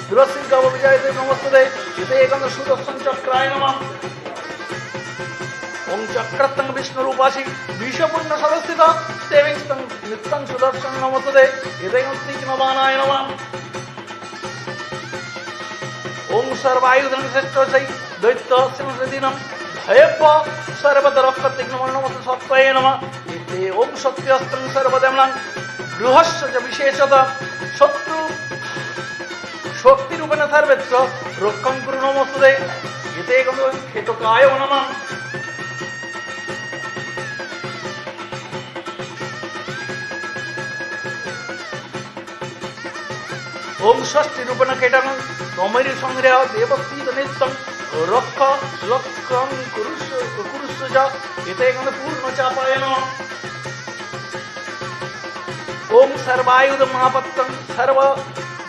दुरसिंह विजयते नमस्ते इतेकं सुदर्शन चक्राय नमः ओम चक्रतं विष्णुरूपासि विषपूर्ण सदस्थित देवीस्तं नित्यं सुदर्शन नमस्ते इतेकं तीक्ष्णबाणाय नमः ओम सर्वायुधं श्रेष्ठसै दैत्यसिंहदिनं भयप सर्वदरक्षतिग्नं नमस्ते सत्त्वये नमः इति ओम सत्यस्तं सर्वदेवनं गृहस्य च विशेषतः शत्रु शक्तिरूपेण सर्वत्र रक्षं कुरु नमस्ते इतेकं खेटकाय नमः ओम षष्ठी रूपेण खेटकं तमैरी संग्रह देवस्थित नित्यं रक्ष लक्षं कुरुष्व च इतेकं पूर्णचापाय नमः ओम सर्वायुध महापत्रं सर्व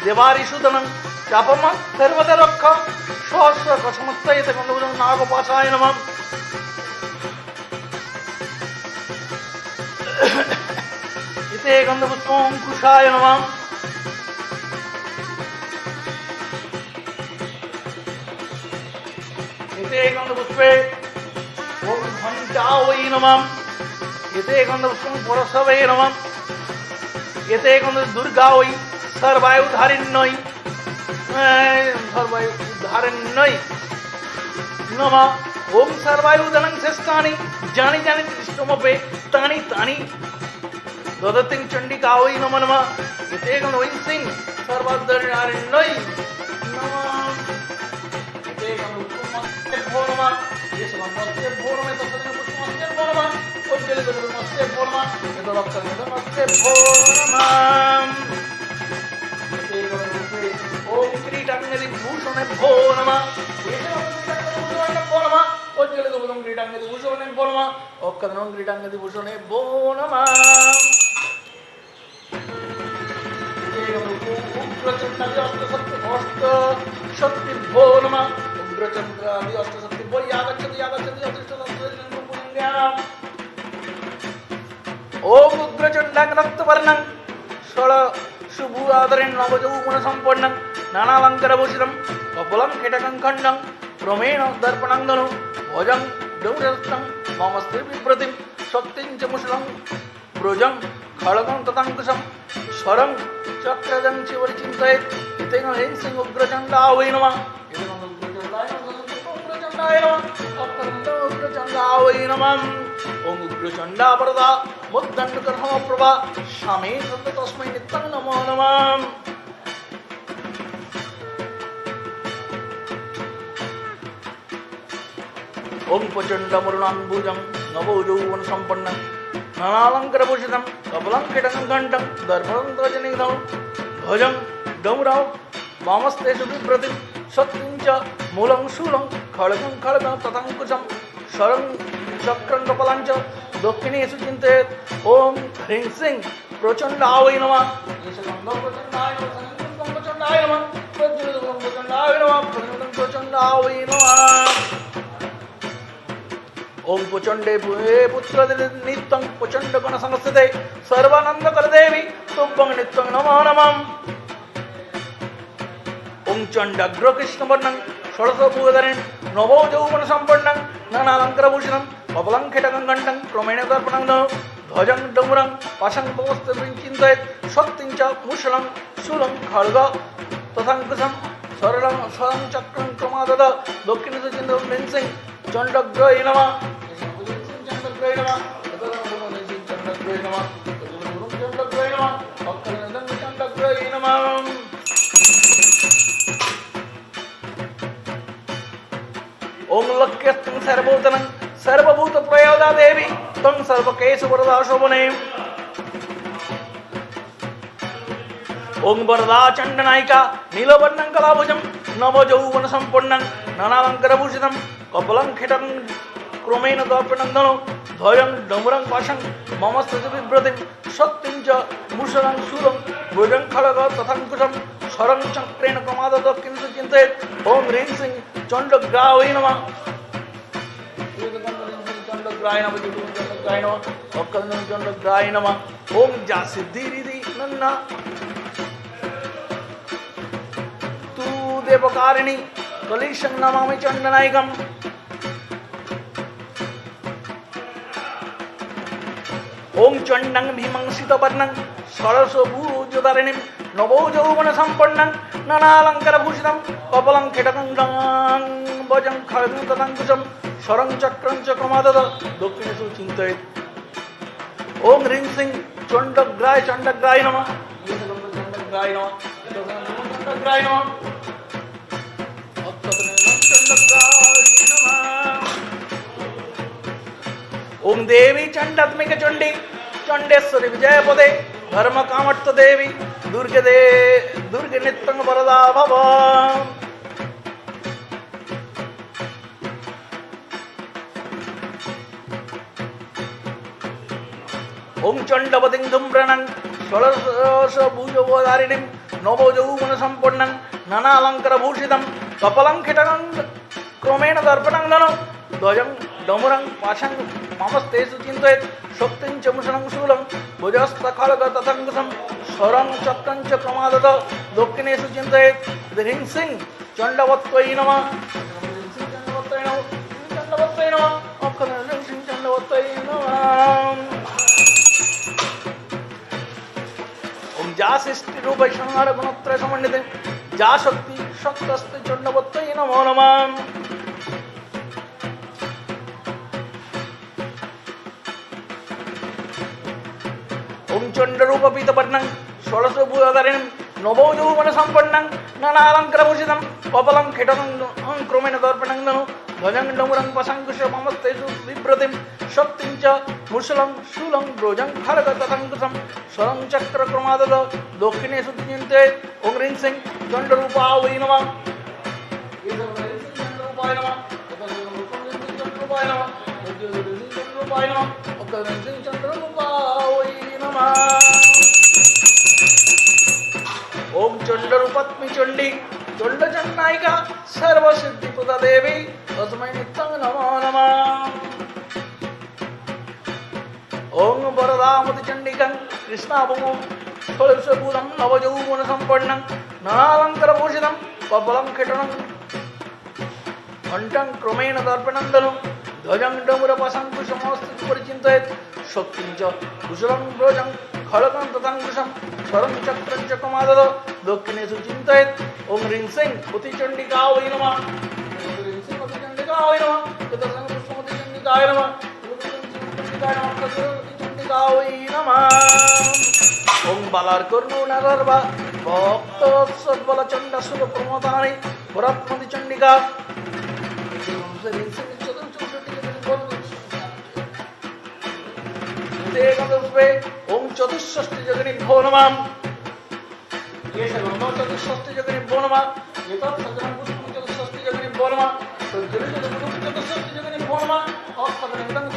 देवारिषुदनं चापम सर्वदा रक्ष सहस्र कस्मत्तये इतेकं नागपाशाय नमः इतेकं पुष्पंकुशाय नमः इतेकं पुष्पे ओम घंटावै नमः इतेकं पुष्पं परशवे नमः इतेकं दुर्गावै सर्वायुधारिण्यै नमः ओम सर्वायुधनं श्रेष्ठानि जानि जानि दृष्टमपि तानि तानि ददतिं चण्डिकावै नमः नमः इतेकं वैंसिं सर्वायुधारिण्यै नमः इतेकं पुष्पमस्तेभ्यो नमः येषमस्तेभ्यो नमः तत्सदिनं पुष्पमस्तेभ्यो नमः उज्ज्वलितपुष्पमस्तेभ्यो नमः यतोरक्षरमस्तेभ्यो नमः ओम किरीटाङ्गदिभूषणेभ्यो नमः येषमस्तेभ्यो नमः उज्ज्वलितपुष्पं किरीटाङ्गदिभूषणेभ्यो नमः ओक्कदनं किरीटाङ्गदिभूषणेभ्यो नमः शक्तिभ्यो नमः उग्रचन्द्रादि अष्टशक्तिभ्यो यागच्छति ओम उग्रचण्डां रक्तवर्णं षड शुभुरादरेण नवयौवनसम्पन्नं नानालङ्कारभूषितं कपलं खेटकं खण्डं क्रमेण दर्पणं धनु भोजं दौरस्तं मम स्त्रीविप्रतिं शक्तिं च मुषलं भ्रुजं खड्गं तथाङ्कुशं स्वरं चक्रजं च परिचिन्तयेत् इतेन हेंसिं उग्रचण्डावै नमः उग्रचण्डावै नमः ओम उग्रचण्डा वरदा मुद्दण्डकर्मप्रभा स्वामी तस्मै नित्यं नमो नमः ओम प्रचण्डमरुणाम्बुजं नवयौवनसम्पन्नं नानालङ्कारभूषितं कपलं खेटकं घण्टं दर्पणं ध्वजनिधौ ध्वजं डौरौ वामस्तेषु बिभ्रतिं शक्तिं च मूलं शूलं खड्गं तथाङ्कुशं शरं चक्रं कपालं च दक्षिणेषु चिन्तयेत् ओम ह्रीं श्रीं प्रचण्डावै नमः प्रचण्डाय नमः प्रचण्डावै नमः ओम प्रचंडे पुत्र नित्यं प्रचंड गण संस्थिते सर्वानंद कर देवी तुभ्यं नित्यं नमो नमः ओम चंडाग्र कृष्ण वर्णं षोडशभुजधरेण नवो यौवन संपन्नं नानालंकारभूषणं कपलं खेटकं घण्टं क्रमेण दर्पणं ध्वजं डमरं पाशं पवस्त्रं चिन्तयेत् शक्तिं च मुषलं शूलं खड्ग तथाङ्कुशं सरलं स्वरं चक्रं क्रमादद दक्षिणेषु चिन्तयं विंसिं चण्डग्रहे नमः चण्डग्रहे नमः चण्डग्रहे नमः चण्डग्रहे नमः चण्डग्रहे नमः ओम लक्ष्यस्तं सर्वभूतनं सर्वभूतप्रयोदा देवी तं सर्वकेशवरदा शोभने ओम वरदा चण्डनायिका नीलवर्णं कलाभुजं नवयौवनसम्पन्नं नानालङ्कारभूषितं कपलं खेटकं क्रमेण दर्पणं धनु ध्वजं डमरं पाशं मम स्थितिविभ्रतिं शक्तिं च मुषलं शूलं भुजं खड्ग तथाङ्कुशं शरं चक्रेण क्रमादद किन्तु चिन्तयेत् ओम ह्रीं श्रीं चण्डग्रावै नमः चण्डग्राय नमः चण्डग्राय नमः ओम जा सिद्धिरिधि नन्ना तू देवकारिणी कलिशं नमामि चण्डनायिकम् ओं चण्डं भीमंसितवर्णं सरसभुजधारिणीं नवोजौवनसम्पन्नं नानालङ्कारभूषितं कपलं किटकं भजं खड्गं तदङ्कुशं शरं चक्रं च क्रमादद दक्षिणेषु चिन्तयेत् ओं ह्रीं श्रीं चण्डग्राय नमः चण्डग्राय नमः चण्डग्राय नमः ओं देवी चंडात्मिक चंडी चंडेश्वरी विजयपदे धर्म कामर्थ देवी दुर्गे नित्यं वरदा भव ओं चंडवतीं धूम्रणं षोडशभुजधारिणीं नवोजौवनसम्पन्नं नानालङ्कारभूषितं कपलं खिटकं क्रमेण दर्पणं दनं ध्वजं डमरं पाशं ममस्तेषु चिन्तयेत् शक्तिं च मुषलं शूलं भुजस्तखड्गततङ्कुशं स्वरं चक्रं च क्रमादद दक्षिणेषु चिन्तयेत् ह्रीं श्रीं चण्डवत्यै नमः चण्डवत्यै नमः ह्रीं श्रीं चण्डवत्यै नमः ओं जा सृष्टि रूप संहार गुणत्रय समन्विते जा शक्ति शक्तस्ते चण्डवत्यै नमो नमः ओं चण्डरूप पीतवर्णं षोडशभुजधारिणीं नवोजौवनसम्पन्नं नानालङ्कारभूषितं कपलं खिटकं क्रमेण दर्पणं दनु ध्वजं डमरं पशङ्कुश ममस्तेषु बिभ्रतिं शक्तिं च मुषलं शूलं भुजं खड्गततङ्कुशं स्वरं चक्रक्रमादद दक्षिणेषु चिन्तयेत् ओं ह्रीं श्रीं चण्डरूपाय नमः चण्डरूपाय नमः चण्डरूपाय नमः चण्डरूपाय नमः ओं चण्डरूपत्मी चण्डी चण्डचण्डायिका सर्वसिद्धिप्रदा देवी तस्मै नित्यं नमो नमः ओं वरदामति चण्डिकं कृष्णाभुमो षोडशभुजं नवयौवनसम्पन्नं नानालङ्कारभूषितं कपलं खिटनं घण्टं क्रमेण दर्पणं दनु ध्वजं डमरपशङ्कुशमस्ति परिचिन्तयेत् शक्तिं च कुशलं भुजं खड्गं ततङ्कुशं स्वरं चक्रं च क्रमादद दक्षिणेषु चिन्तयेत् ओं ह्रीं श्रीं अतिचण्डिकायै नमः ह्रीं श्रीं अतिचण्डिकायै नमः पुष्पमतिचण्डिकाय नमः अतिचण्डिकायै नमः ओं बालार्कर्णुनगर्भा भक्तवत्सबलचण्डसुरप्रमोदानि पुरत्मतिचण्डिका ओं चतुष्षष्टि जगनी भो नमः चतुष्षष्टि जगनी भो नमः चतुष्षष्टि जगनी भो नमः चतुष्षष्टि जगनी भो नमः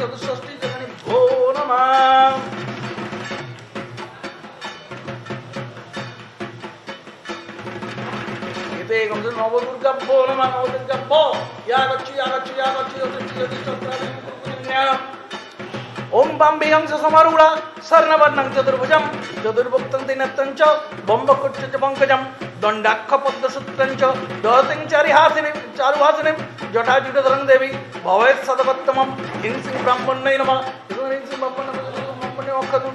चतुष्षष्टि जगनी भो नमः नवदुर्गा भो नमः नवदुर्गा भो यागच्छि ओं बाम्बिहंस समारूढ़ा स्वर्णवर्णं चतुर्भुजं चतुर्भुक्तं दिनत्तं च बम्बकुच्च च पंकजं दण्डाक्ष पद्मसूत्रं च दहतिं चारुहासिनीं जटाजुटधरं देवी भवेत् सदवत्तमं ह्रीं श्रीं ब्रह्मण्यै नमः ह्रीं श्रीं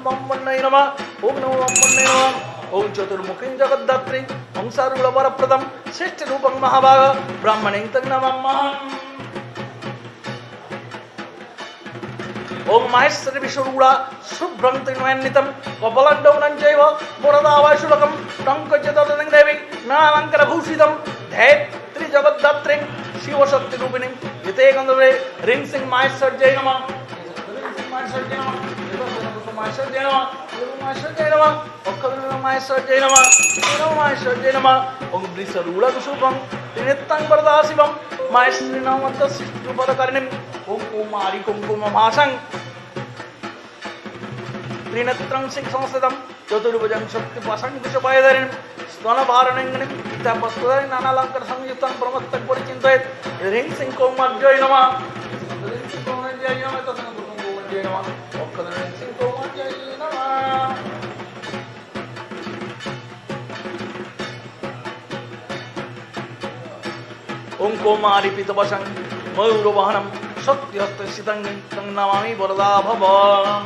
ब्रह्मण्यै नमः ओं नमो ब्रह्मण्यै नमः ओं चतुर्मुखीं जगद्धात्रीं ओं सारूढवरप्रदं श्रेष्ठरूपं महाभाग ब्राह्मणीं तं नमामः ओं माहेश्वरी विश्वरूढ़ा शुभ्रं त्रिनयनितं कपलंडौनं चैव वरदावाशुलकं टङ्कचतुर्दं देवी नानालङ्कारभूषितं धैत्री जगद्धात्रीं शिवशक्तिरूपिणीं यते गन्धर्वे ह्रीं श्रीं माहेश्वर्यै नमः माहेश्वर्यै नमः ओं वृषरूढकुशुभं त्रिनेत्रं वरदा शिवं माहेश्वरी नामतस्पदकारिणीं ओं कुमारी कुङ्कुमभासं त्रिनेत्रं संस्थितं चतुर्भुजं शक्तिपाशङ्कुशपायधारिणीं स्तनभारणिङ्गिनीं गीतापस्त्रधारिणीं नानालङ्कारसंयुक्तं ब्रह्मत्तं परिचिन्तयेत् ह्रीं श्रीं कौमार्यै नमः ह्रीं श्रीं कौमार्यै नमः कौमार्यै नमः ह्रीं श्रीं कौमार्यै नमः ओं कौमारी पीतवशं मयूरवाहनं सत्यहस्तस्थितं तं नमामि वरदाभवम्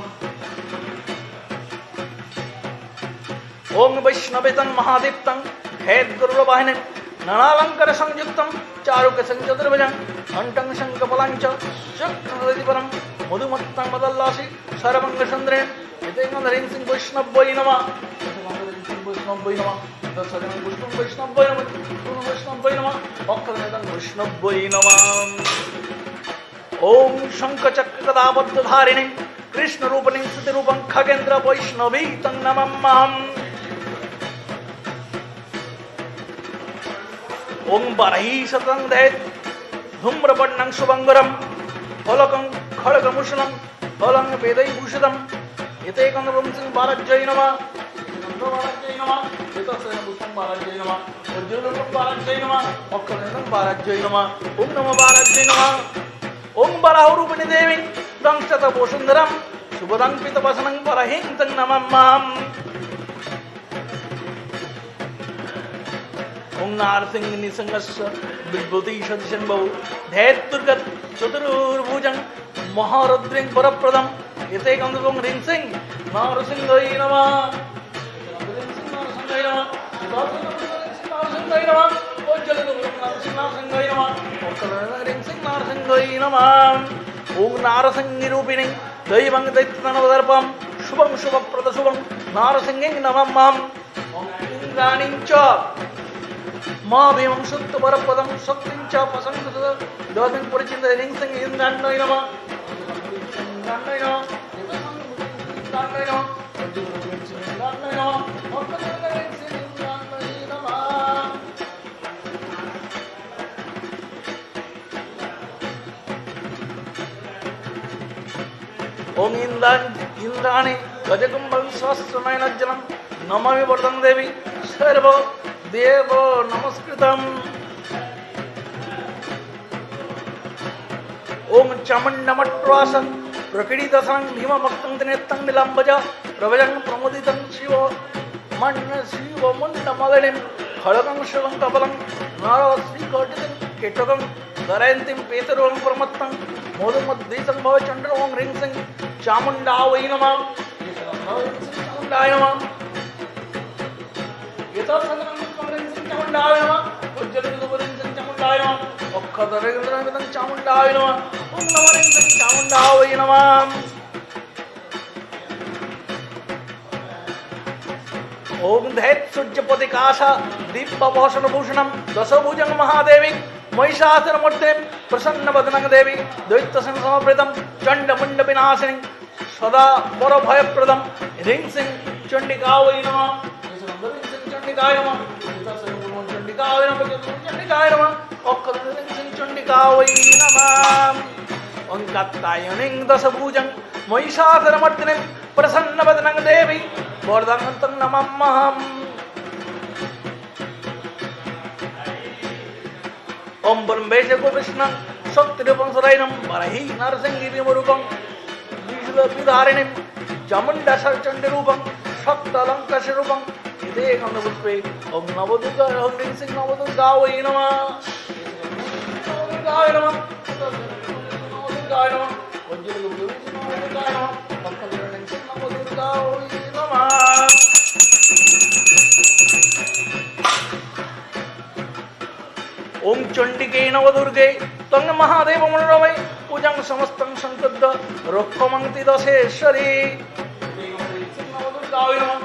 ओं वैष्णवेतं महादीप्तं हेद्गरुडवाहिनीं ननालंकर संयुक्तं चारुकसं चतुर्भुजं घण्टं शङ्खफलं च चक्रधरं मधुमत्तं मदल्लासी सर्वङ्गसुन्दरेण एतेकं सिंह वैष्णवै नमः वैष्णवै नमः दशजनं विष्णुं वैष्णवै नमः गुरु वैष्णवै नमः अक्षरं वैष्णवै नमः ओं शङ्खचक्रगदाबद्धधारिणीं कृष्णरूपिणीं स्थितिरूपं खगेन्द्र वैष्णवी तं नमाम्यहम् ओं बारही शतं दैत धूम्रवर्णं शुभंगरं फलकं खड्गमुषलं फलं वेदैभूषितं एतेकं सिंह बालाज्यै नमः बालाज्यै नमः एतस्य पुष्पं बालाज्यै नमः उज्ज्वलं बालाज्यै नमः अक्षरं बालाज्यै नमः ओं नमो बालाज्यै नमः ओं बालारूपिणी देवी दंशत वसुन्धरं शुभदं पीतवसनं परहिं तं नमाम्यहम् ओं नारसिंह निसंगस्य विभूति सदृशं बहु धैर्यदुर्गत चतुर्भुजं महारुद्रं वरप्रदं एतेकं ओं ह्रीं सिंह नारसिंहाय नमः नारसिंहाय नमः नारसिंहाय नमः नारसिंहाय नमः ह्रीं सिंह नारसिंहाय नमः ओं नारसिंहरूपिणी दैवं दैत्यतनवदर्पं शुभं शुभप्रदशुभं नारसिंहं नमाम्यहम् ओं इंद्राणीं च मां भीमं शुद्ध वरपदं शक्तिं च प्रसंग दवतं परिचित ह्रीं सिंह इंद्राण्यै नमः इंद्राण्यै नमः इंद्राण्यै नमः इंद्राण्यै नमः ओं इंद्राणी गजकुंभं सहस्रनयनज्जलं नमामि वरदं देवी सर्व देव नमस्कृतम् ओं चामुण्डमट्वासं प्रकीर्तितं भीमभक्तं त्रिनेत्रं नीलाम्बज प्रभजं प्रमुदितं शिवमुण्डमगणिं खड्गं शिवं कपलं नारश्रीकोटितं कीटकं धरयन्तीं पेतरुं प्रमत्तं मोदुमद्दीतं भवचन्द्र ओं ह्रीं सिंह चामुण्डावै नमः चामुण्डाय नमः चामुण्डाय नमः उज्ज्वलं चामुण्डाय नमः अक्षरं चामुण्डाय नमः ओं नमो ह्रीं सिंह चामुण्डावै नमः ओं दैत्य सूर्यपतिकाशा दीप्तभूषणभूषणं दशभुजं महादेवी महिषासुरमूर्तिं प्रसन्नवदनं देवी दैत्यसमर्पितं चण्डमुण्डविनाशिनीं सदा वरभयप्रदं ह्रीं सिंह चण्डिकावै नमः चण्डिकाय नमः चण्डिकाय नमः चण्डिकाय नमः अक्षरं सिंह चण्डिकावै नमः ओं कात्यायनीं दशभुजं महिषासुरमर्दिनीं प्रसन्नवदनं देवी वरदान्तं नमाम्यहम् ओं ब्रह्मेशकुकृष्णं शक्तिरूपं सदैनं बरही नरसिंही भीमरूपं विधारिणीं चामुण्डचण्डीरूपं सप्तलङ्कशरूपं एतेकं पुष्पे ओं नवदुर्गा ओं ह्रीं सिंह नवदुर्गावै नमः नवदुर्गाय नमः नवदुर्गाय नमः नवदुर्गाय नमः नवदुर्गावै नमः ओं चंडिके नवदुर्गे तं महादेव मनोरमे पूजं समस्तं संकृद्ध रोक्षमंति दशेश्वरी नवदुर्गाय नमः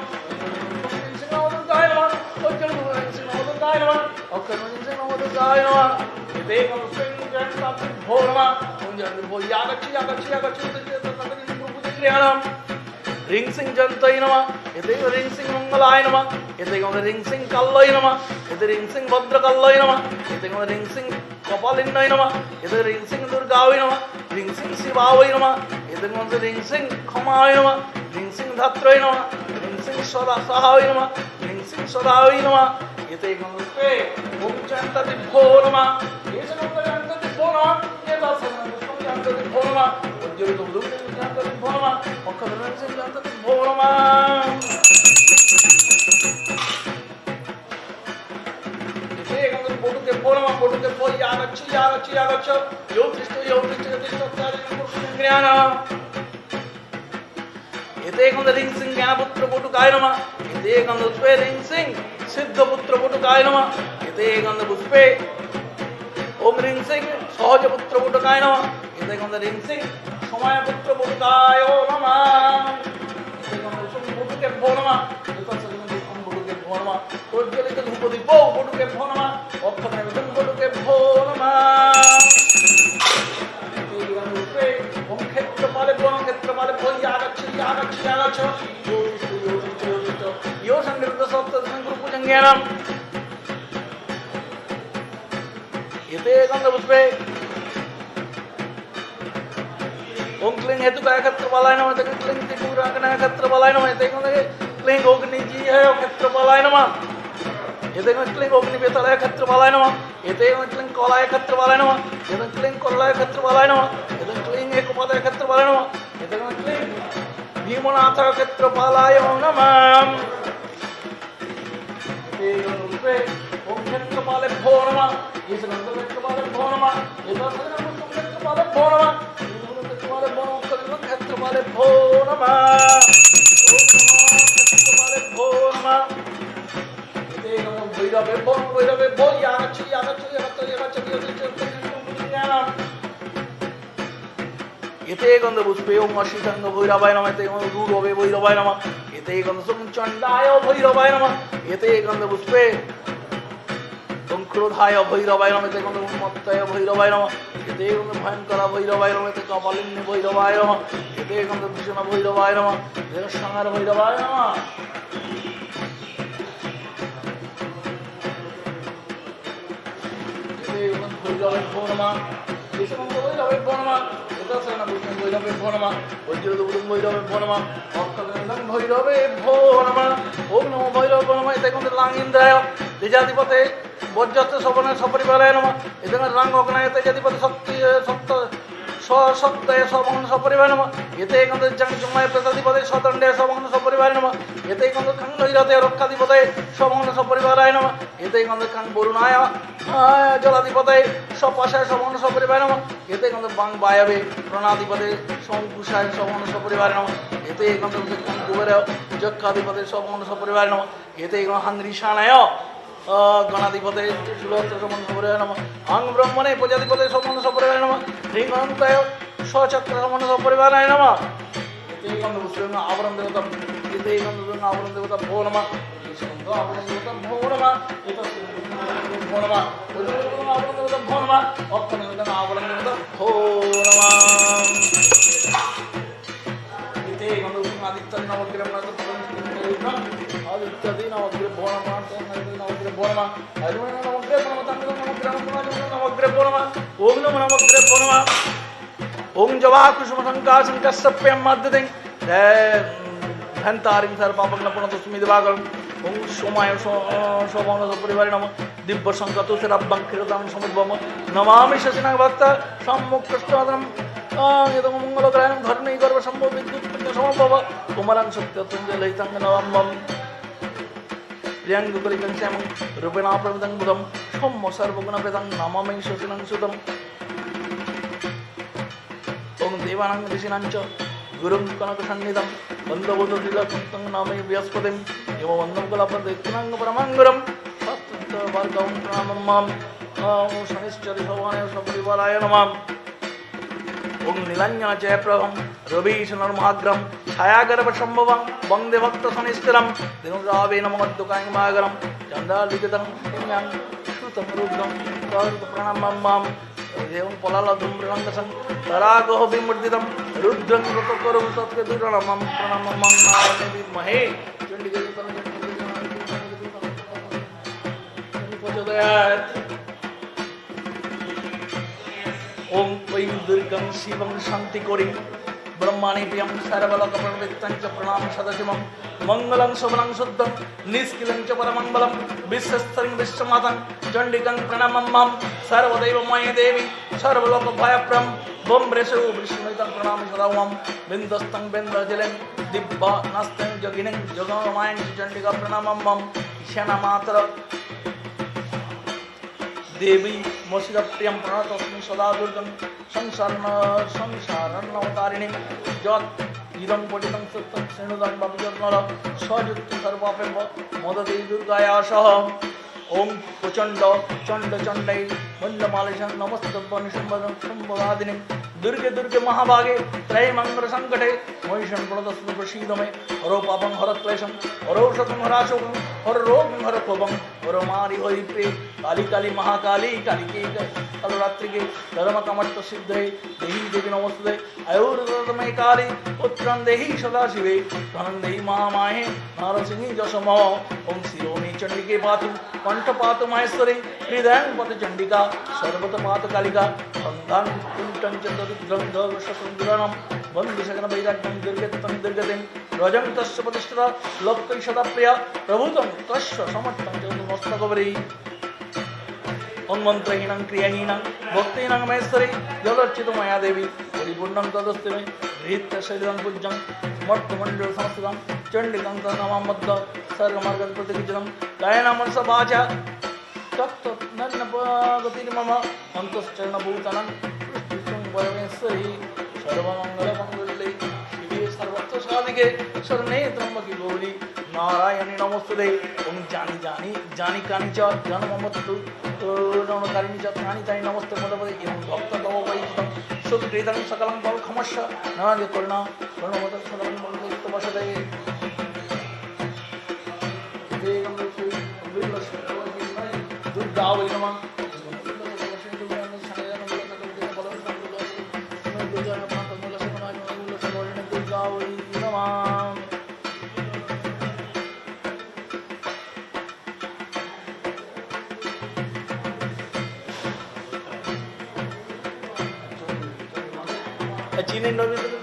नवदुर्गाय नमः नवदुर्गाय नमः नवदुर्गाय नमः एतेकं भो नमः भो यागच्छि यागच्छि यागच्छि पूजक्रियाणां ह्रीं सिंह जन्तये नमः एतेकं ह्रीं सिंह मंगलाय नमः एतेकं ह्रीं सिंह कल्लये नमः एतेकं ह्रीं सिंह भद्रकल्लये नमः एतेकं ह्रीं सिंह कपालिन्नये नमः एतेकं ह्रीं सिंह दुर्गावै नमः ह्रीं सिंह शिवावै नमः एतेकं ह्रीं सिंह खमाय नमः ह्रीं सिंह धात्रै नमः ह्रीं सिंह सदाय नमः ह्रीं सिंह सदाय नमः एतेकं रूपे ओं चन्ततिभ्यो नमः एतेकं चन्ततिभ्यो नमः एतस्य चन्ततिभ्यो नमः उज्ज्वलं चन्ततिभ्यो नमः अक्षरं चन्ततिभ्यो नमः एतेकं बोटुके नमः बोटुके यागच्छ यागच्छ यागच्छ यो तिष्ठ ज्ञान एते गंध रिंग सिंह ज्ञानपुत्र पुटुकाय नमः एते गंध पुष्पे रिंग सिंह सिद्धपुत्र पुटुकाय नमः एते गंध पुष्पे ओम रिंग सिंह सहज पुत्र पुटुकाय नमः एते गंध रिंग सिंह समय पुत्र पुटुकाय नमः एते गंध सुम पुटुके भो नमः एते सजन सुम पुटुके भो नमः प्रज्वलित धूप दीप पुटुके भो नमः अक्षय विदं पुटुके भो नमः एते गंध पुष्पे ओम क्षेत्रपाले भो क्षेत्रपाले भो यागच्छ यागच्छ यागच्छ यो संगीत सप्त संगुरु पूजंज्ञानम एते गंध पुष्पे ओम क्लीं हेतु काय क्षेत्रपालाय नमः एते क्लीं त्रिपुराकनाय क्षेत्रपालाय नमः एते क्लीं अग्नि जी है क्षेत्रपालाय नमः एते क्लीं अग्नि बेतालाय क्षेत्रपालाय नमः एते क्लीं कलाय क्षेत्रपालाय नमः एते क्लीं कलाय क्षेत्रपालाय नमः एते क्लीं एकपादाय क्षेत्रपालाय नमः एते क्लीं भीमनाथ क्षेत्रपालाय नमः ओम क्षेत्रपाले भो नमः ये संगत क्षेत्रपाले भो नमः ये दर्शन क्षेत्रपाले भो नमः क्षेत्रपाले भो नमः क्षेत्रपाले भो नमः ओम क्षेत्रपाले भो नमः ये भैरवे भो यागच्छ यागच्छ यागच्छ यागच्छ एते गंध पुष्पे ओम अशीतंग भैरवाय नमः एते गंध दूरवे भैरवाय नमः एते गंध सुचंडाय भैरवाय नमः एते गंध पुष्पे ओम क्रोधाय भैरवाय नमः एते गंध उन्मत्ताय भैरवाय नमः एते गंध भयंकर भैरवाय नमः एते कपालिनी भैरवाय नमः एते गंध भीषण भैरवाय नमः एते संहार भैरवाय नमः एते गंध भैरवाय भो नमः भीषण भैरवाय भो नमः दर्शन भैरवे भो नमः वज्रदुर्गं भैरवे भो नमः अक्षगंधं भैरवे भो नमः ओम नमो भैरवे भो नमः एते गंध लांगिन्द्राय तेजाधिपते वज्रस्थ सवर्ण सपरिवाराय नमः एते गंध रांग अग्नाय तेजाधिपते शक्ति सप्त सशक्तय सवर्ण सपरिवाराय नमः एते गंध जंगमय प्रजाधिपते सदंडय सवर्ण सपरिवाराय नमः एते गंध खंडैरते रक्षाधिपते सवर्ण सपरिवाराय नमः एते गंध खं वरुणाय जलाधिपते सपाशाय सवर्ण सपरिवाराय नमः एते गंध बांग वायवे प्रणाधिपते संकुशाय सवर्ण सपरिवाराय नमः एते गंध कुबेर जक्षाधिपते सवर्ण सपरिवाराय नमः एते गंध हंग्रीशानाय गणाधिपते सुलोत्र सवर्ण सपरिवाराय नमः अंग ब्रह्मणे प्रजाधिपते सवर्ण सपरिवाराय नमः ह्रींगन्ताय स्वचक्र सवर्ण सपरिवाराय नमः एते गंध पुष्पेण आवरण देवता एते गंध आवरण देवता भो नमः आवरण देवता भो नमः भो नमः आवरण देवता भो नमः अक्षर आवरण देवता भो नमः एते गंध आदित्य नवग्रह आदित्य नवग्रह भो नमः नवग्रह भो नमः अरुण नवग्रह भो नमः नवग्रह भो नमः ओम नमो नवग्रह भो नमः ओम जवा कुसुम संका संकस्सप्यं मद्दतिं धन्तारिं सर्वपापं पुनतस्मि दिवाकरं ओम सोमाय सोमन सपरिवाराय नमः दिव्य संकतो सिरब्बं क्षीरदां समुद्भवम नमामि शशिनाग भक्त सम्मुख कृष्णादरं यदं मंगलग्रहणं धर्मे गर्भ संभव विद्युत समभव कुमारं सत्यतुंजय ललितं नवम्बम प्रियंग कलितं श्यामं रूपेण प्रमितं बुधं सोम सर्वगुणप्रदं नमामि शशिनं सुतं ओम देवानां ऋषीणां च गुरुं कनकसन्निधं बन्धुबोधतिलकं नामे बृहस्पतिं एव वन्दं कलापदैत्यनां परमं गुरुं शास्त्रभार्गवं प्रणामं मां ओम शनिश्चरी भगवानाय सपरिवाराय नमः ओम नीलांजन जयप्रभं रवीशनर्महाग्रं छायागर्भसम्भवं वन्दे भक्तशनिस्थिरं दिनोरावे नमोद्दुकायमागरं चन्द्रालिखितं पुण्यं श्रुतं रुद्रं प्रणमं मां देवं पलालधूम्ररङ्गसं तरागः विमर्दितं रुद्रं कृतकरं तत्के दुर्णमं प्रणमं मां नारायणे विद्महे चण्डिकेतनप्रचोदयात् ओम ऐं दुर्गं शिवं शान्तिकोरिं ब्रह्माणि प्रियं सर्वलोकप्रवृत्तं च प्रणाम सदाशिवं मंगलं शोभनं शुद्धं निष्किलं च परमङ्गलं विश्वस्तरिं विश्वमातं चण्डिकं प्रणमं मां सर्वदैवमयी देवी सर्वलोकभयप्रं बम्ब्रेषु विष्णुतं प्रणामि सदा मां बिन्दस्तं बिन्दजलं दिव्यनस्तं जगिनं जगमायं चण्डिका प्रणमं मां ईशानमातर देवी मोषिप्रियं प्रणतस्मि सदा दुर्गं संसारन्नवतारिणीं यत् इदं पठितं सत्यं शृणुतं भवजन्मल सयुक्तं सर्वापेव मोदते दुर्गाया सह ओम प्रचंड चंड चंडै मंडमालिशं नमस्तभ्वनिशंबदादिने दुर्गे दुर्गे महाभागे त्रयमंगल संकटे महिषं प्रणतस्मि प्रसीद मे हरो पापं हर क्लेशं हरो शतं हराशोकं हर रोगं हर क्षोभं हरो मारि हरि प्रे काली काली महाकाली कालिके कलरात्रिके धर्म कमर्थ सिद्धे देहि देवी नमस्ते आयुर्दमय काली पुत्रं देहि सदा शिवे धनं देहि महामाहे नारसिंही जशमः ओम शिरोमणि चंडिके पातु कंठपात माहेश्वरी हृदय पथ चंडिका सर्वत पात कालिका बंधन कुंटन चतुर्द्रंद्रम बंधुशगन वैराग्यम दीर्घतम दीर्घतिम रजं तस्य प्रतिष्ठिता लोकै सदा प्रिया प्रभुतं तस्य समर्थं चतुर्मस्तकवरी अन्मंत्रहीनं क्रियाहीनं भक्तिहीनं महेश्वरी जलर्चित माया देवी परिपूर्णं तदस्ति मे हृत्य शरीरं पूज्यं मठमण्डल संस्कृतं चंडिकं तन्नमामद्द सर्वमार्गं प्रतिगिजनं गायनं मनसा वाचा तत्तन्नपगतिर्मम अन्तश्चरणभूतनं पुष्टिं परमेश्वरी सर्वमङ्गलमङ्गले शिवे सर्वत्र साधिके शरणे त्र्यम्बके गौरी नारायणी नमोस्तुते ओम जानी जानी जानी कानि च जन्ममस्तु नमकारिणी च तानि तानि नमस्ते पदपदे एवं भक्त तव वैष्णव सुकृतं सकलं भव खमस्य नाज करुणा करुणमत सकलं मंगलित वसते दुर्गा वै नमः दुर्गा वै नमः चीनी नवी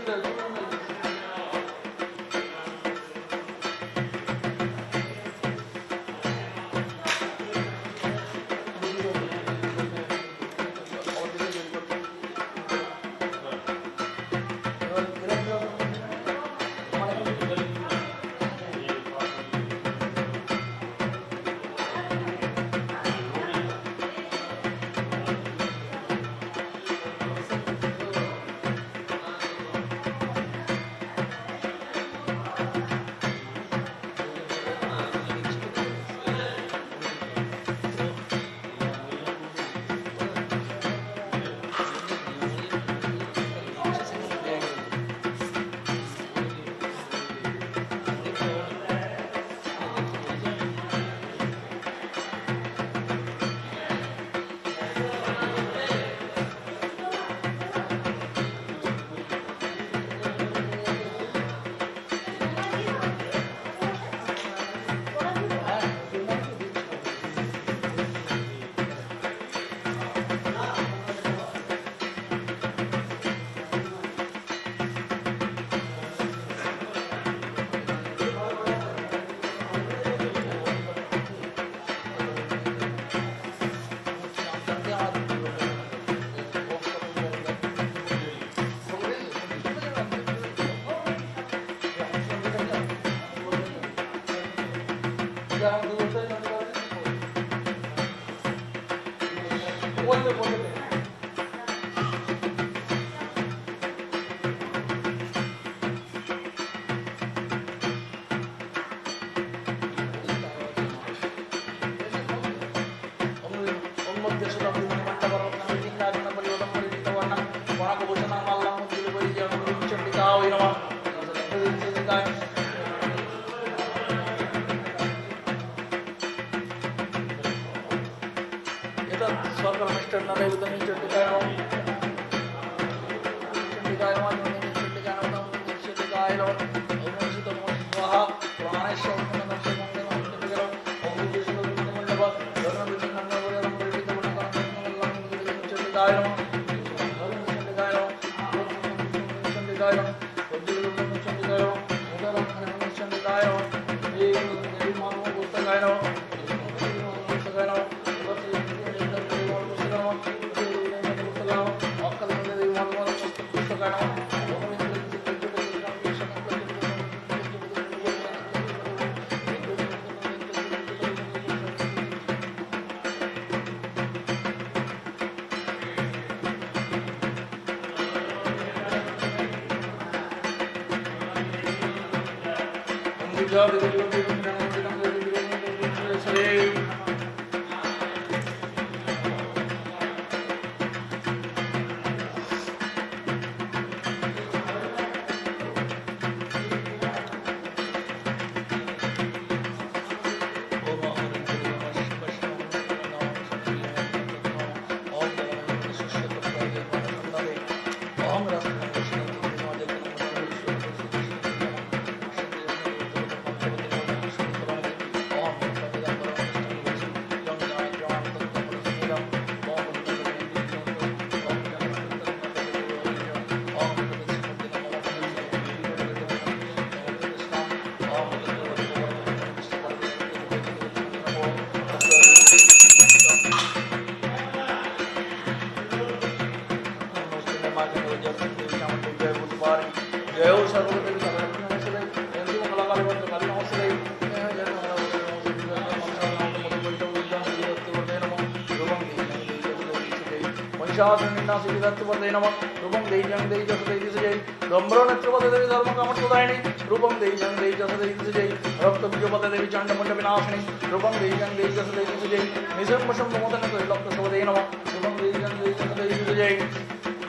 रूपम देवी जन देवी जस देवी सुजय रक्त बीजोपत देवी चंड मुंड विनाशिनी रूपम देवी जन देवी जस देवी सुजय निजम वशम मोदन लक्त शोदे नमः रूपम देवी जन देवी जस देवी सुजय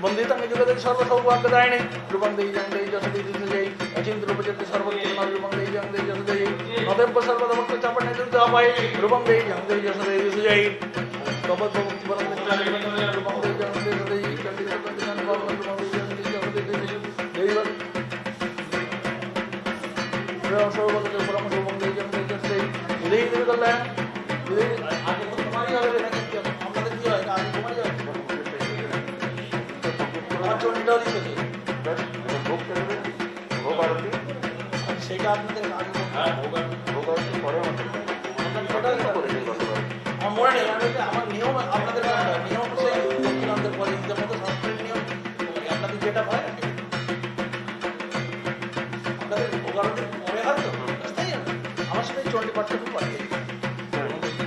वंदितं जगदेव सर्व सौभाग्यदायिनी रूपम देवी जन देवी जस देवी सुजय अचिंत रूप जगत सर्वज्ञ रूपम देवी जन देवी जस देवी नदेव सर्वदमक चापण्य दुर्गा पाए रूपम देवी जन देवी जस देवी सुजय कबत मुक्ति परम रूपम देवी जन देवी जस देवी चंडी रूपम देवी जन देवी जस देवी देवी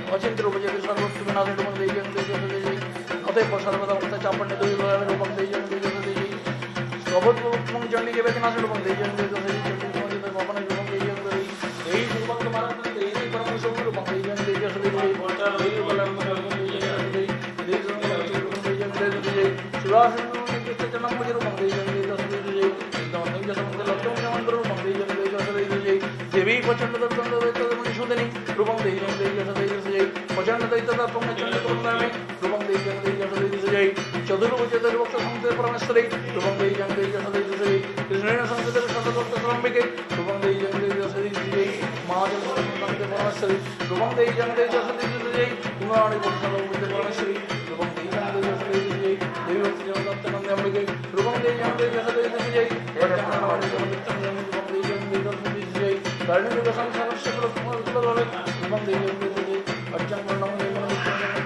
अचिंत रूप जगत सर्वत्र विनाश रूपम देवी जन देवी जस देवी अतएव सर्वदा मुक्त चापण्य रूपम देवी जन देवी जस देवी प्रभुत्व रूपम चंडी के वेदना रूपम देवी जन देवी जस देवी चंडी समझ बाबा रूपम देवी जन देवी देवी रूपम के महाराज देवी परम स्वरूप रूपम देवी जन देवी जस देवी देवी बलराम रूपम देवी जन देवी देवी रूपम देवी जन देवी सुरास कृष्ण जन्म मुझे रूपम देवी जन देवी जस देवी देवी जस मुझे लक्ष्मण जन्म रूपम देवी जन देवी जस देवी देवी प्रचंड दत्तन देवी मणिशूदनी रूपम देवी जन देवी जस देवी सुजय प्रचंड दैत्यता तुमने चंड कुंडमे रूपम देवी जन देवी जस देवी सुजय चतुर्भुज चतुर्भक्त संते परमेश्वरी रूपम देवी जन देवी जस देवी सुजय कृष्णेन संते शतभक्त सर्वंबिके रूपम देवी जन देवी जस देवी सुजय महाजन संते परमेश्वरी रूपम देवी जन देवी जस देवी सुजय गुणाणि संते परमेश्वरी रूपम देवी जन देवी जस देवी सुजय देवी भक्त जन दत्त नंदे अंबिके रूपम देवी जन देवी जस देवी सुजय प्रचंड रूपम देवी जन देवी जस देवी सुजय कर्णी के संसार से प्रथम होवे रूपम देवी जन देवी सुजय अर्चन वर्णम देवी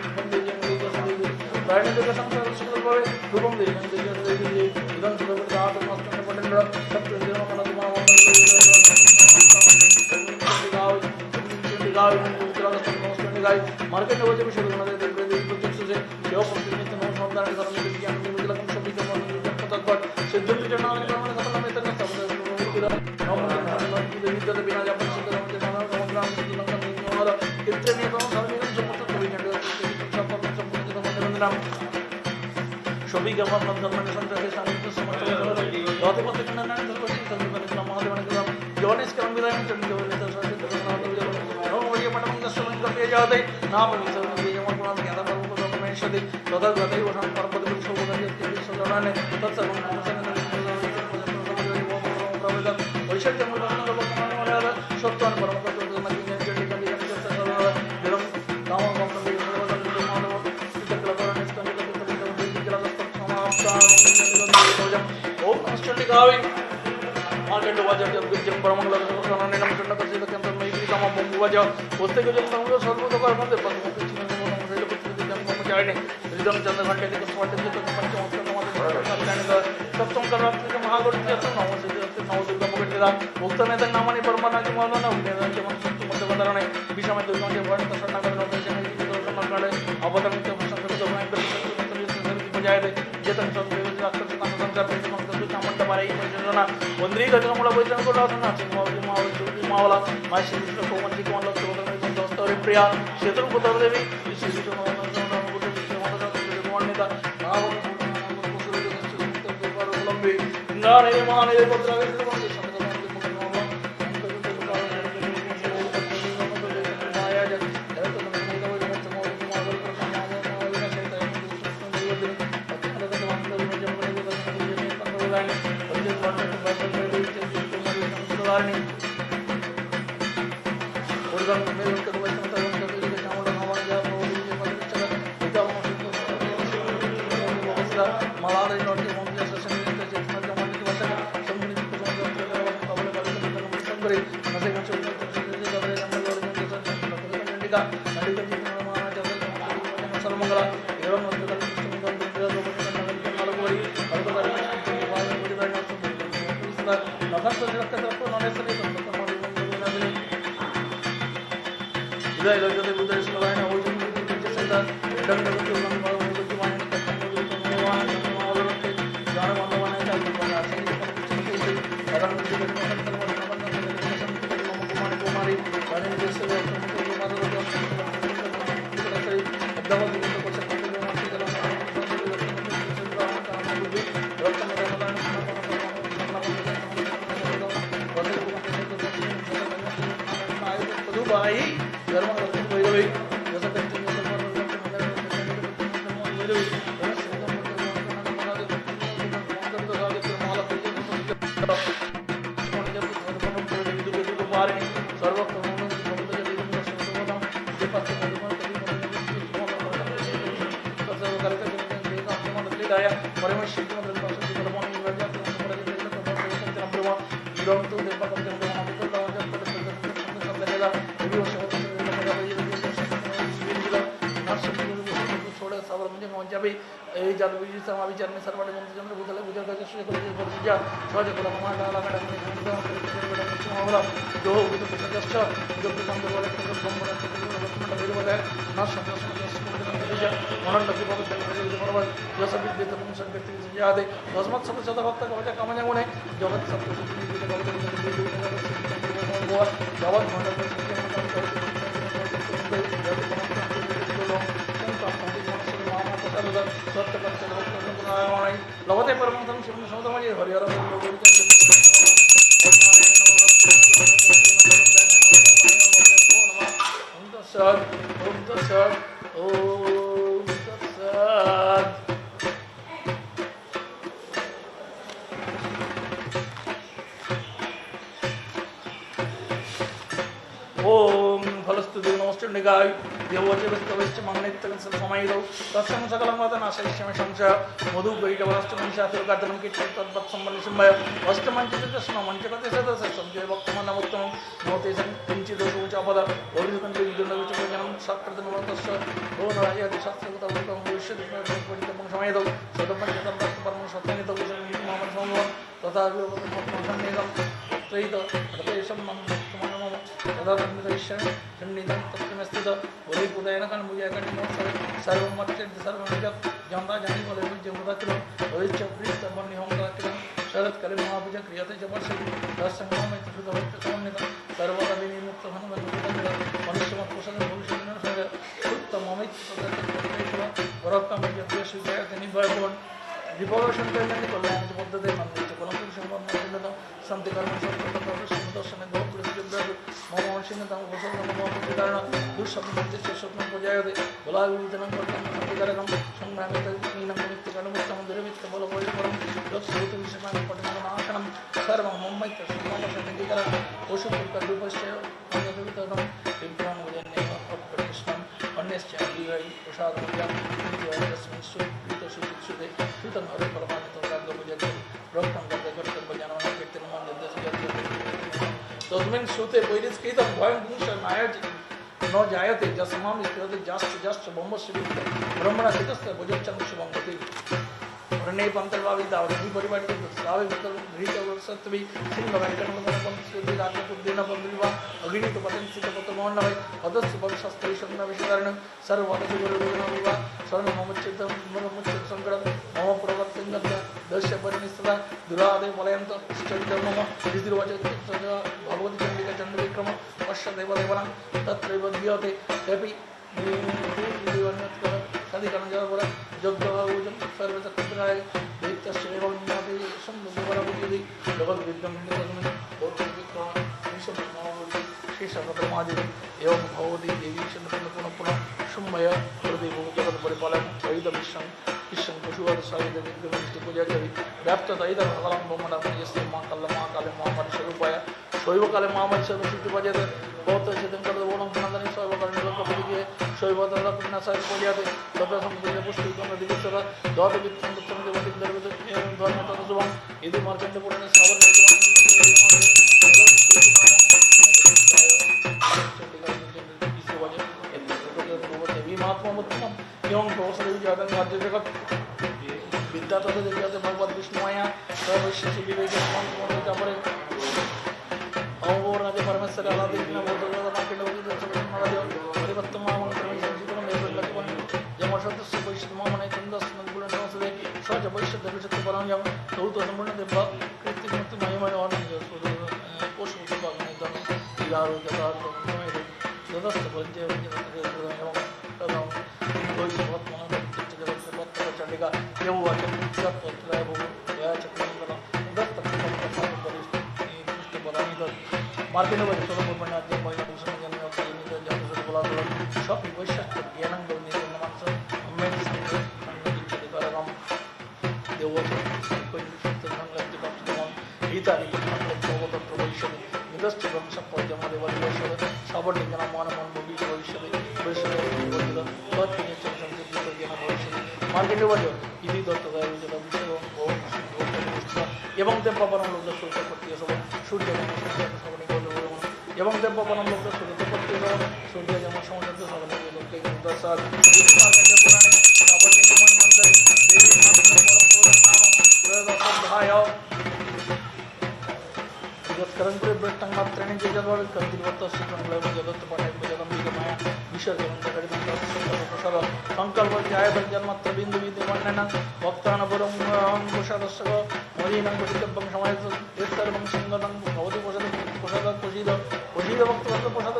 रूपम देवी जन देवी जस देवी कर्णी के संसार से होवे रूपम देवी जन देवी जस देवी सुजय इदं सुभद्र आत्मस्थ पटेन्द्र सत्य देव मन तुमा मार्केट में वजह विषय गुण देव देव प्रोजेक्ट से देव प्रतिनिधि नो संधारण करने के ज्ञान में मिलकम सभी के मन में तत्पर सिद्धि जनान कर्म सफल में तक सब नौ देवी जन बिना जप सिद्ध राम के नाम राम सिद्धि मंगल निवार इतने तो सभी समुद्र कवि जन सब वंदनम शोभी के मन धर्म में संतति सानिध्य समर्थ गौतम पति चंदन सर्वस्व सर्वपरि महादेव ने योनिस कर्म विदाय चंडी के लेता सर्व नो वही मठम दशमन करते जाते नाम विसर्जन दे जमन गुण ज्ञान परम को परमेश्वरी तदा गतै वसन परपद को शोभन के सदाने तत्सर्व प्रवेदन वैशक्य मूल भगवान सत्वान परम को चंडी चंडी चंडी दिरम नाम गम दे मानव चित्रकला निष्कंद ओम नमस्ते गावे मार्केट वाजा जब जब ब्रह्मंगल करने नमस्ते करते के अंदर में भी तमाम बंबू वाजा उसते के जब हम सर्व तो कर बंदे पर कुछ नहीं बोलना मुझे कुछ भी जन्म में जाने रिदम चंद्र घंटे के स्वाटे के तो पंच होते हमारे जाने का सप्तम कर रात के महागुरु के तो नौ से नौ दुर्गा मुकुट दा उक्त में तक नामनी परमाना के मानो ना उन्हें के मन सुत मत बंदरणे विषय में दुर्गा के वर्ण तसना कर नो के में तो समझ काले अवतरण के संकल्प तो मैं कर बजाय दे जेतन सब देव अक्षर से संकर पे मन तो चामंड पारे योजना वंद्री गजमूल वैद्यन को लासन नाचिंग मावला माय श्री कृष्ण को मंत्री को लक्ष्य होता है दोस्तों प्रिया क्षेत्र को तर देवी श्री कृष्ण को नारे माने पत्र लवते परमंतम शिवम समुद्रमय हरिहर ओम फलस्तु देव नमस्ते निगाय देवोचे वस्तवश्च मंगनेत्तकंसल समायिदौ तत्सं सकलं वदन आशयश्यमे संशय मधु गैरवस्तु मनुष्यातिर गर्दनं किच्छ तद्वत् संबन्धिसंभय अष्टमंचितस्म मंचकते सदस्य संजय भक्तमनमुत्तमं नोते सं किंचिदोषोच अपद गौरीकंते विदुर्नविचमनं साकृतनवतस्य ओ नरायति शास्त्रगतवतं भविष्यदिष्णुपरितं समायिदौ सदपंचतं परमं सत्यनितौ मामं समवं तथा विवरणं त्रयित प्रदेशं मंगलमं तदा तन्निदर्शन खण्डितं तत्त्वमस्तिद वैकुदयन कण्मुजयकण् सर्वं मत्ते सर्वं जप जंगा जानि बोले विजय मुदाकिलो वैच प्रीत बन्नि होंगाकिलं शरद कले महाभुज क्रियते च वर्षि दर्शनमय सुधवत् समन्वित सर्वदा विनिमुक्त हनुमन्त मनुष्यमत कुशल भविष्यदिन सग उत्तममित सदत वरक्कम यज्ञ सुजयते निभयवन दीपावशन करने को लाइन से पद्धति मंदिर से कोलम पुरुष हम मंदिर में संति कर्म संत दर्शन गौ पुरुष जब मम वंशी ने तम घोषण में मम कारण दुष्ट मंदिर से स्वप्न को जाय दे बोला विधन करते संति कार्यक्रम संग्राम में नीनम नित्य कर्म मंदिर में बोलो बोल परम लोक सूत विषय में पठन नाशनम सर्व मम्मय सर्वम संति कर पोषण कर दुपस्य अंगवितरम विप्राम वजने कृष्णम अन्यश्च दिवै प्रसाद पूजा तस्मिन् सुप्रीत सुचित्सुते सुतन हरे परमात्मा राग मुझे रक्तम करते करते बजाना कीर्तन मन निर्देश तस्मिन् सुते पहिलिस कीर्तन भयं पुंस नायज न जायते जस्माम इत्यते जस्ट ब्रह्मस्य ब्रह्मणा चितस्य भुजचंद शुभंगति वृणे पंतर्भाविता वृद्धि परिवारित सावे वितल गृहीत वर्षत्वि सिंह वेंकटमंगल पंचस्वती राजपुत्रेण बंधुवा अग्नित पतंसित पतमोहन वै अदस्य वंशस्त्री शब्द विषधारण सर्ववदति गुरुविवा सर्व ममच्चित ममच्चित संकट मम प्रवर्तन दस्य परिनिष्ठा दुरादे पलयंत चरित्र मम विधिर्वचन भगवती चंडिका चंड विक्रम पश्य देवदेवना तत्रैव दीयते तेपि अधिकरण जगवर जगदभावजन सर्वतत्त्राय दैत्यस्य एवं ज्ञाति संबुद्धवरबुद्धि जगद विद्यम हिंदुधर्म बौद्ध विक्रम विश्वब्रह्मावति शेषपत्रमादि एवं भगवती देवी चंद्रपूर्ण पुनः शुम्भय हृदय जगत परिपालन वैद विश्वं विश्वं पशुवद सायुध विग्रह पूजा कवि व्याप्त तैदर भगवान ब्रह्मण यस्य मां काले मां मनुष्यरूपाय शैव काले मां मनुष्यरूपी भजते बौद्ध सिद्धंकर बोणं पुनंदनि शैव काले निरकपदिके शैव तदा पुण्यसाय पूजाते तदा संपूर्ण पुष्टिकं दिवसरा द्वाद वित्तं उत्तम देवति दर्वत द्वार मत सुभं यदि मार्कंड पुराण श्रावण एवं प्रोसरी जागन राज्य जगत विद्या तथा जगत भगवत विष्णुया सर्वश्रेष्ठ विवेक मंत्र जापरे और राजा परमेश्वर आराध्य दिन बहुत ज्यादा मार्केट होगी दर्शन महादेव परिवर्तन मंत्र में संजीवन में लक्ष्मण जम शब्द वैष्णव मन चंदस नंदुल नमस्ते सज वैष्णव दर्शक परायम तो संपूर्ण देव कृति मुक्ति महिमा और पोष मुक्त भागने दम इलारो जगत ददस्त बंजे एवं तदा कोई बहुत मन जगत से बहुत चंडिका ये हुआ चक्रय बहु या चक्रमंगल दस्त मार्केट में सोलह पढ़ना आते हैं महिला दूसरे जन्म में होता है नहीं तो जब से बोला तो शॉप विशेष ज्ञान करने के मानस हमें संगे संगे चले कर हम देवों कोई तंत्र लग जाता है हम गीता नहीं तो हम लोग तो भविष्य में निदस्त वंश पर जमा देवर भविष्य साबड़ निकला मान मन मुगी भविष्य में बहुत के चल संगे दूसरे ज्ञान भविष्य में मार्केट में इधर दत्त है जो विषय बहुत एवं देव पावन लोग जो सूर्य पत्ती सब सूर्य एवं देव पावन लोग जो सूर्य पत्ती सूर्य जम समुद्र सब लोग के दसार मार्कंड पुराणे साबड़ निगमन मंदिर देवी माता भाय जगत्करंपुरे ब्रह्मंग मात्रेण जगद्वार कंदिवत्त सुखंगलम जगत पठाय जगम माया विसर्जन करितं प्रसाद संकल्प ध्याय जन्मत्र बिंदु विधि वर्णन भक्तान परम कुशलस्व मदीनं कुटिकं समायत यत्सर्वं संगतं भवति प्रसाद कुशीद भक्तवत्त प्रसाद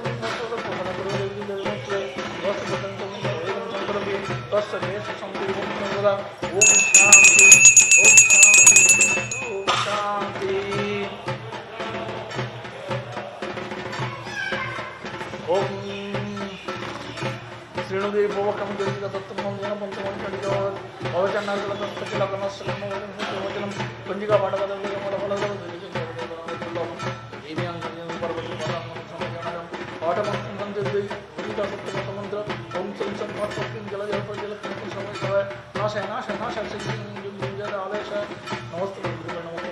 प्रसाद गुरुदेव देवत्रे वस्त पतंग वेदं संकल्पे तस्य देश संकीर्णं सदा ओम शांति ओम शांति ओम शांति ओम श्रीणुदेवी भवकम देविका दत्तमं जन पंचमं चंडिकावत अवचनार्गल दस्तकिला कनस्सकम वचनम पंजिका पाठकदं मलफलदं देवी अंगजन पर्वत पदां समजनम पाठमं संदेवी पंजिका सप्तम मंत्र ओम सं संपर्कं जल जल पर जल कंठ समय समय नाश सिद्धि जल आदेश नमस्ते गुरु नमस्ते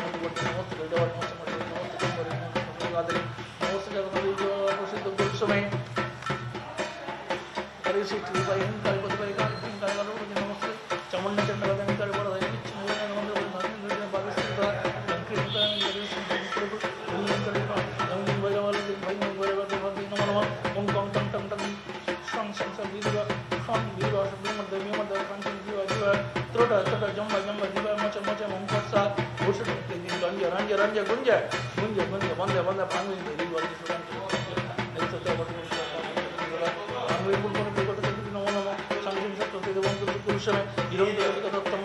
नमस्ते गौरव नमस्ते नमस्ते नमस्ते गादरी नमस्ते जगन्नाथ प्रसिद्ध गुरु समय परिशिष्ट भाई इनका पदवी का इनका करो नमस्ते चामुंडा चंद्र का इनका बड़ा है चिन्ह नमस्ते धर्म बागस्ता संकीर्तन यदि संपूर्ण उन्नयन करेगा रंग भैरव वाले भाई भैरव देवती नमः ओम कं टं टं टं सं सं सं वीरवा सं वीरवा शब्द मध्य कंठन जीवा त्रोट त्रोट जम्बा जीवा मच मच ओंकार भूषण रंज रंज रंज गुंज गुंज गुंज बंद बंद पांग देवी वाली सुगंध ऐसा तो पुरुषमें इरम देवता दत्तम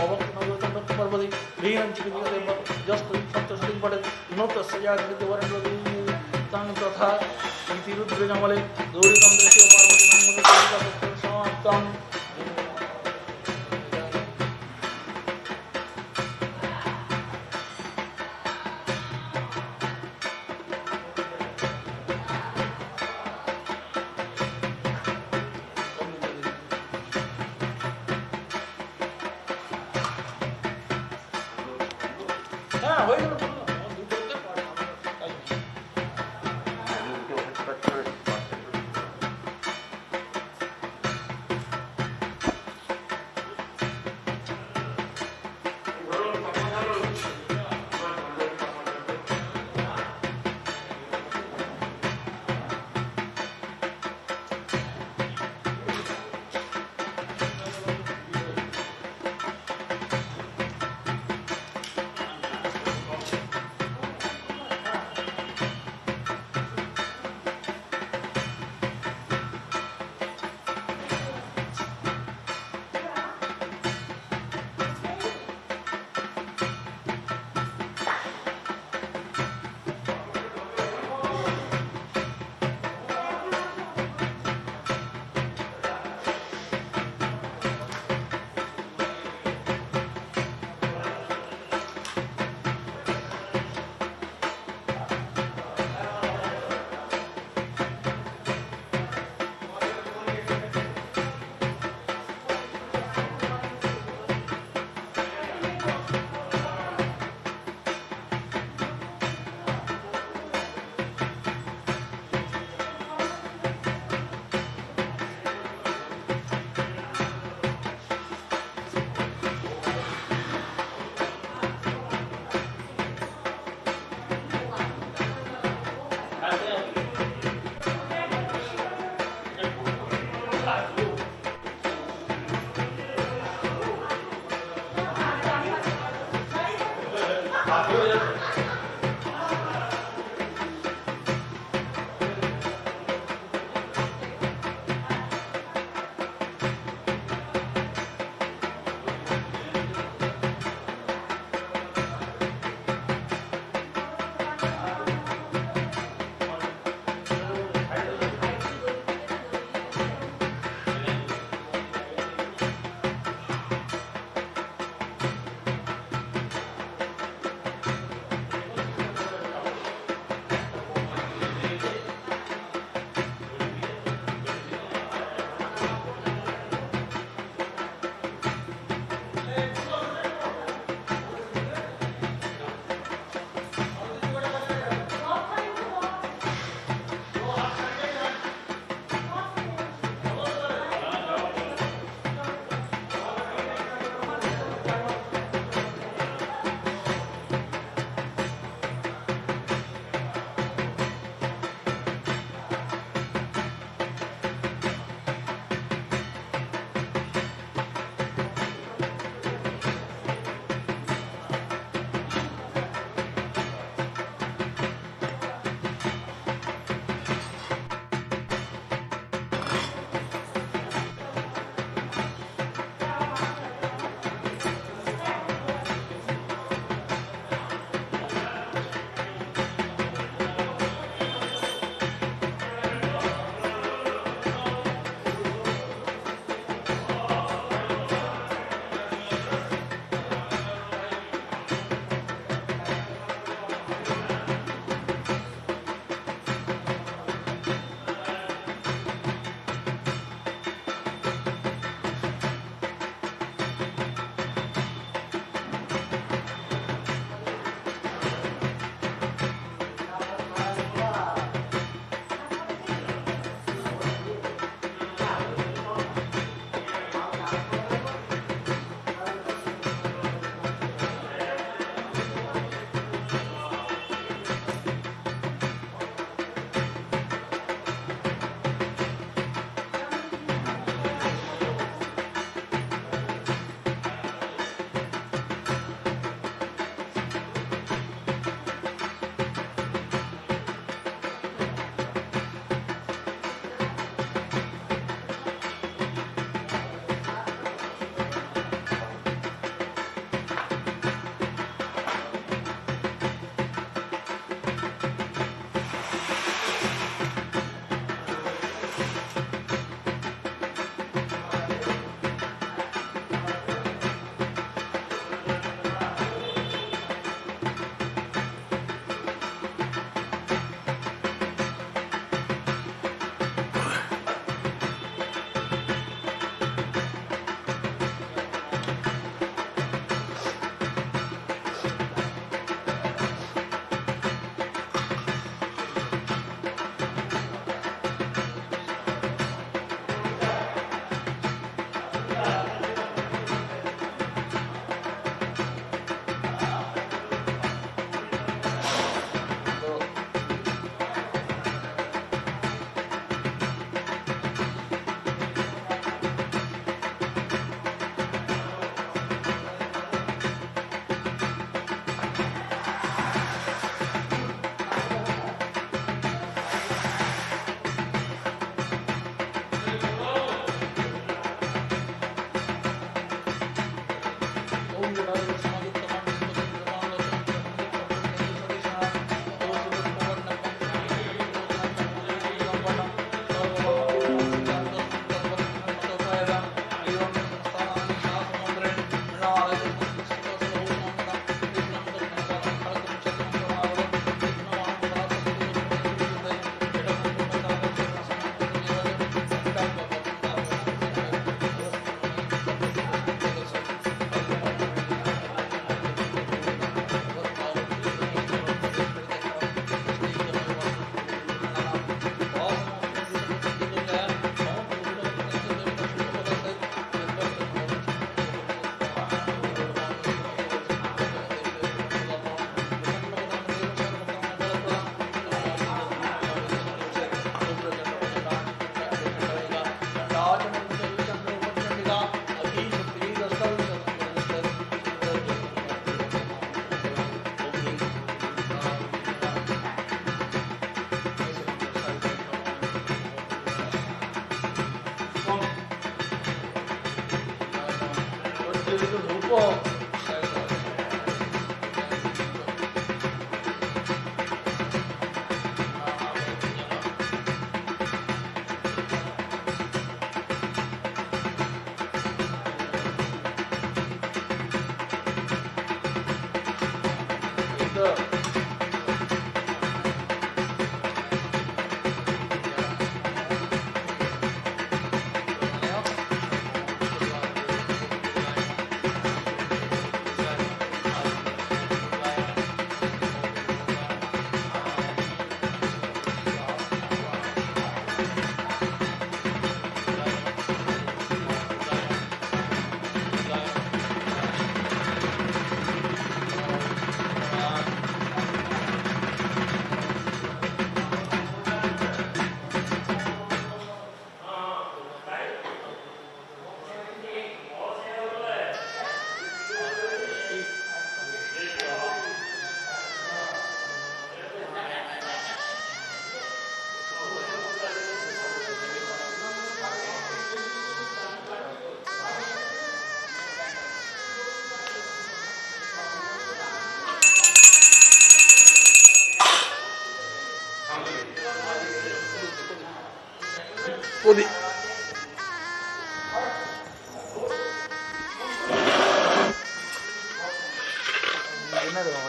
अवक्त नवदत्त पर्वति लीनं चिकित्सा देव जस्त सप्तशती पड़े नोत सजात देवरण्य तांग तथा इति रुद्रजमले गौरीतं दृश्य पार्वती नमोदे देवता समाप्तम्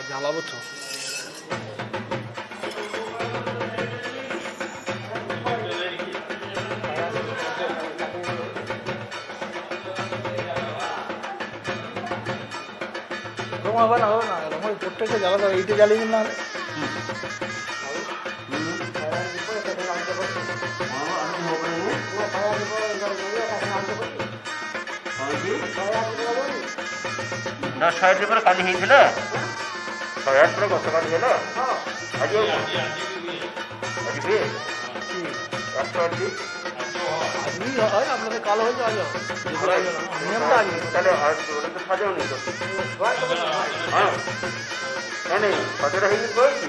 জ্বালাবো তো হবে না হবে না এরকম প্রত্যেকটা জ্বালাতে হবে এইটা জ্বালিয়ে না না 60 পরে কালি হয়েছিল 60 পরে কত কালি হলো আজ হয় আপনাদের কালো হয়েছে আজ তাহলে আর ওটা তো সাজাও নেই তো হ্যাঁ নেই কতটা হয়ে গেছে